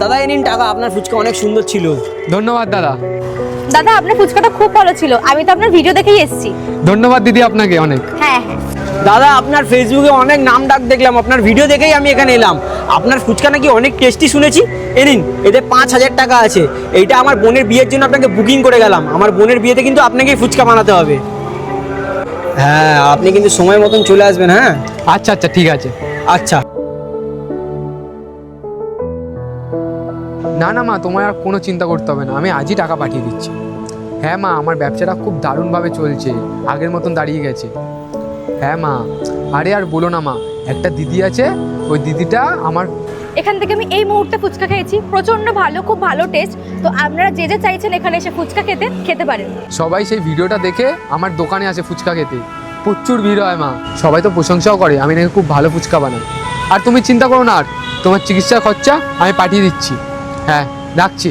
দাদা এই নিন টাকা, আপনার ফুচকা অনেক সুন্দর ছিল। ধন্যবাদ দাদা। দাদা আপনার ফুচকাটা খুব ভালো ছিল, আমি তো আপনার ভিডিও দেখেই এসেছি। ধন্যবাদ দিদি আপনাকে অনেক। হ্যাঁ হ্যাঁ। দাদা আপনার ফেসবুকে অনেক নাম ডাক দেখলাম, আপনার ভিডিও দেখেই আমি এখানে এলাম। আপনার ফুচকা নাকি অনেক টেস্টি শুনেছি। এ নিন, এতে 5,000 টাকা আছে। এইটা আমার বোনের বিয়ের জন্য আপনাকে বুকিং করে গেলাম। আমার বোনের বিয়েতে কিন্তু আপনাকেই ফুচকা বানাতে হবে। হ্যাঁ, আপনি কিন্তু সময় মতন চলে আসবেন। হ্যাঁ আচ্ছা আচ্ছা ঠিক আছে। আচ্ছা। না না মা, তোমার আর কোনো চিন্তা করতে হবে না, আমি আজই টাকা পাঠিয়ে দিচ্ছি। হ্যাঁ মা, আমার ব্যবসাটা খুব দারুণভাবে চলছে, আগের মতন দাঁড়িয়ে গেছে। হ্যাঁ মা, আরে আর বলো না মা, একটা দিদি আছে, ওই দিদিটা আমার। এখান থেকে আমি এই মুহূর্তে ফুচকা খেয়েছি, প্রচন্ড ভালো, খুব ভালো টেস্ট। তো আপনারা যে যে চাইছেন এখানে এসে ফুচকা খেতে পারেন। সবাই সেই ভিডিওটা দেখে আমার দোকানে আসে ফুচকা খেতে, প্রচুর ভিড় হয় মা। সবাই তো প্রশংসাও করে আমি নাকি খুব ভালো ফুচকা বানাই। আর তুমি চিন্তা করো না, আর তোমার চিকিৎসার খরচা আমি পাঠিয়ে দিচ্ছি। হ্যাঁ রাখছি।